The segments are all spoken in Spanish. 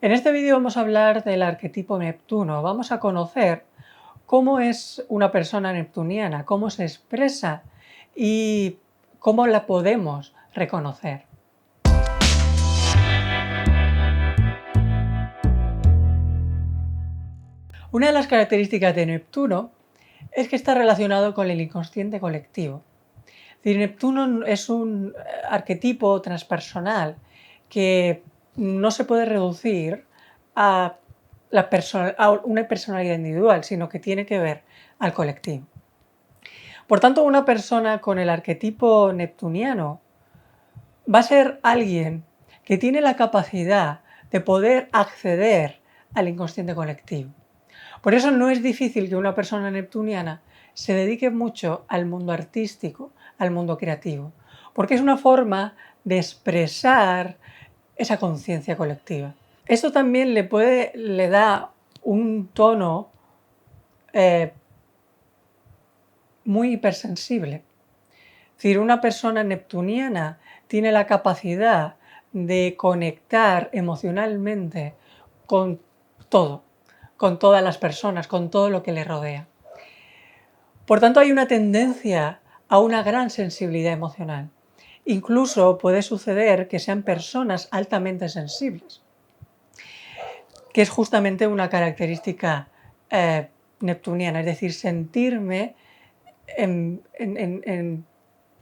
En este vídeo vamos a hablar del arquetipo Neptuno. Vamos a conocer cómo es una persona neptuniana, cómo se expresa y cómo la podemos reconocer. Una de las características de Neptuno es que está relacionado con el inconsciente colectivo. Es decir, Neptuno es un arquetipo transpersonal que no se puede reducir a una personalidad individual, sino que tiene que ver al colectivo. Por tanto, una persona con el arquetipo neptuniano va a ser alguien que tiene la capacidad de poder acceder al inconsciente colectivo. Por eso no es difícil que una persona neptuniana se dedique mucho al mundo artístico, al mundo creativo, porque es una forma de expresar esa conciencia colectiva. Esto también le da un tono muy hipersensible. Es decir, una persona neptuniana tiene la capacidad de conectar emocionalmente con todo, con todas las personas, con todo lo que le rodea. Por tanto, hay una tendencia a una gran sensibilidad emocional. Incluso puede suceder que sean personas altamente sensibles, que es justamente una característica neptuniana, es decir, sentirme en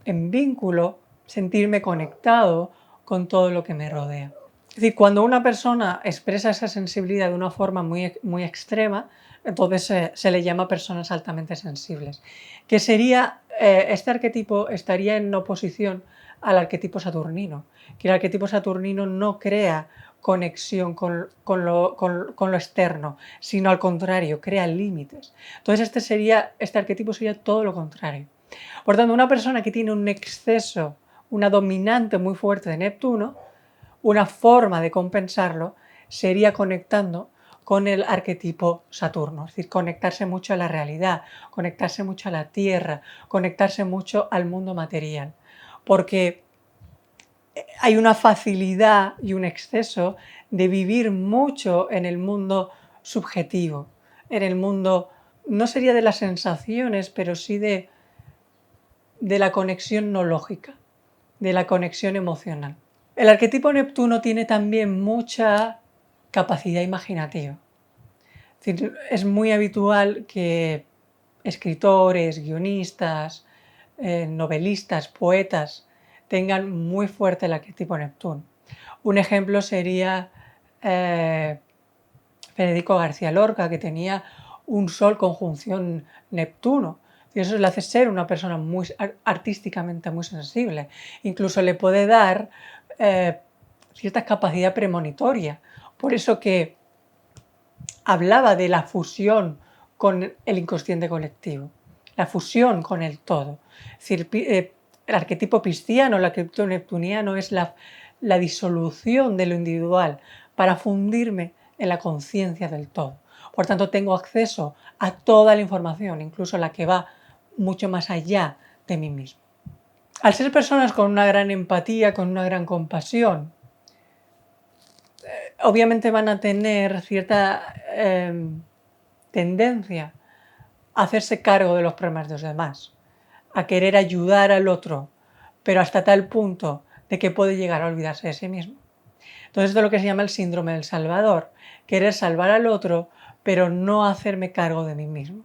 vínculo, sentirme conectado con todo lo que me rodea. Es decir, cuando una persona expresa esa sensibilidad de una forma muy extrema, entonces se le llama personas altamente sensibles. Que sería, este arquetipo estaría en oposición al arquetipo saturnino, que el arquetipo saturnino no crea conexión con lo externo, sino al contrario, crea límites. Entonces este arquetipo sería todo lo contrario. Por tanto, una persona que tiene un exceso, una dominante muy fuerte de Neptuno, una forma de compensarlo sería conectando con el arquetipo Saturno, es decir, conectarse mucho a la realidad, conectarse mucho a la tierra, conectarse mucho al mundo material, porque hay una facilidad y un exceso de vivir mucho en el mundo subjetivo, en el mundo, no sería de las sensaciones, pero sí de la conexión no lógica, de la conexión emocional. El arquetipo Neptuno tiene también mucha capacidad imaginativa. Es muy habitual que escritores, guionistas, novelistas, poetas tengan muy fuerte el arquetipo Neptuno. Un ejemplo sería Federico García Lorca, que tenía un Sol conjunción Neptuno. Y eso le hace ser una persona muy artísticamente muy sensible. Incluso le puede dar cierta capacidad premonitoria. Por eso que hablaba de la fusión con el inconsciente colectivo, la fusión con el todo. Es decir, el arquetipo pisciano, el arquetipo neptuniano es la disolución de lo individual para fundirme en la conciencia del todo. Por tanto, tengo acceso a toda la información, incluso la que va mucho más allá de mí mismo. Al ser personas con una gran empatía, con una gran compasión, obviamente van a tener cierta tendencia a hacerse cargo de los problemas de los demás, a querer ayudar al otro, pero hasta tal punto de que puede llegar a olvidarse de sí mismo. Entonces, esto es lo que se llama el síndrome del salvador, querer salvar al otro, pero no hacerme cargo de mí mismo.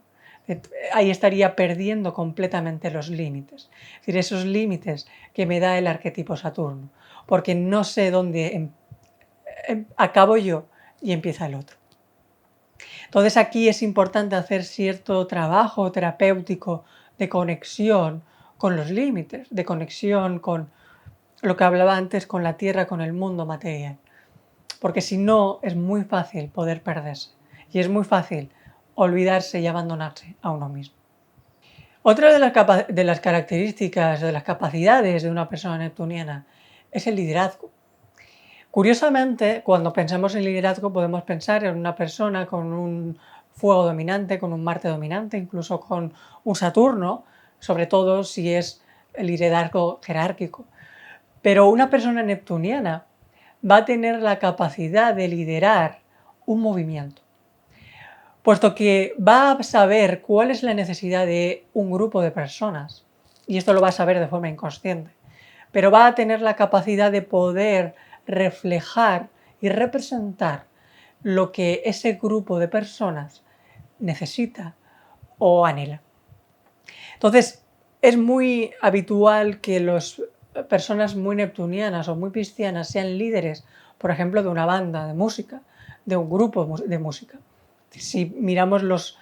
Ahí estaría perdiendo completamente los límites, es decir, esos límites que me da el arquetipo Saturno, porque no sé dónde acabo yo y empieza el otro. Entonces aquí es importante hacer cierto trabajo terapéutico de conexión con los límites, de conexión con lo que hablaba antes, con la tierra, con el mundo material. Porque si no, es muy fácil poder perderse y es muy fácil olvidarse y abandonarse a uno mismo. Otra de las características, de las capacidades de una persona neptuniana es el liderazgo. Curiosamente, cuando pensamos en liderazgo podemos pensar en una persona con un fuego dominante, con un Marte dominante, incluso con un Saturno, sobre todo si es el liderazgo jerárquico. Pero una persona neptuniana va a tener la capacidad de liderar un movimiento, puesto que va a saber cuál es la necesidad de un grupo de personas, y esto lo va a saber de forma inconsciente, pero va a tener la capacidad de poder reflejar y representar lo que ese grupo de personas necesita o anhela. Entonces, es muy habitual que las personas muy neptunianas o muy piscianas sean líderes, por ejemplo, de una banda de música, de un grupo de música. Si miramos los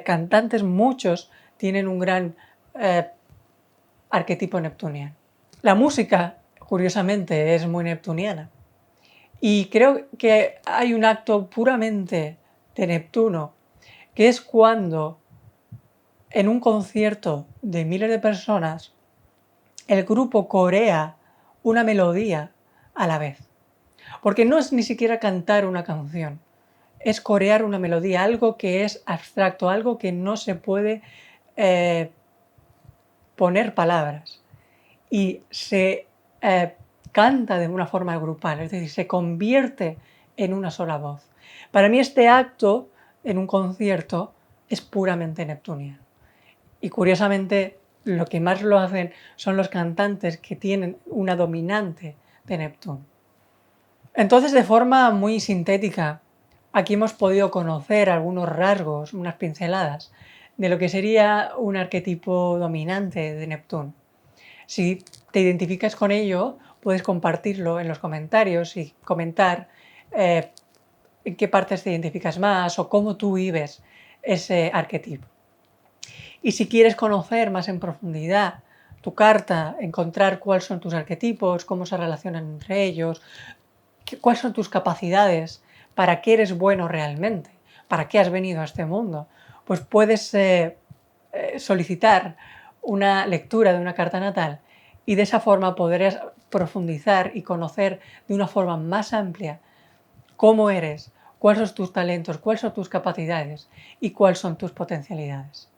cantantes, muchos tienen un gran arquetipo neptuniano. La música, curiosamente, es muy neptuniana. Y creo que hay un acto puramente de Neptuno, que es cuando en un concierto de miles de personas el grupo corea una melodía a la vez. Porque no es ni siquiera cantar una canción, es corear una melodía, algo que es abstracto, algo que no se puede poner palabras. Y se canta de una forma grupal, es decir, se convierte en una sola voz. Para mí este acto en un concierto es puramente neptuniano. Y curiosamente lo que más lo hacen son los cantantes que tienen una dominante de Neptuno. Entonces, de forma muy sintética, aquí hemos podido conocer algunos rasgos, unas pinceladas, de lo que sería un arquetipo dominante de Neptuno. Si te identificas con ello, puedes compartirlo en los comentarios y comentar en qué partes te identificas más o cómo tú vives ese arquetipo. Y si quieres conocer más en profundidad tu carta, encontrar cuáles son tus arquetipos, cómo se relacionan entre ellos, cuáles son tus capacidades, para qué eres bueno realmente, para qué has venido a este mundo, pues puedes solicitar una lectura de una carta natal y de esa forma podrás profundizar y conocer de una forma más amplia cómo eres, cuáles son tus talentos, cuáles son tus capacidades y cuáles son tus potencialidades.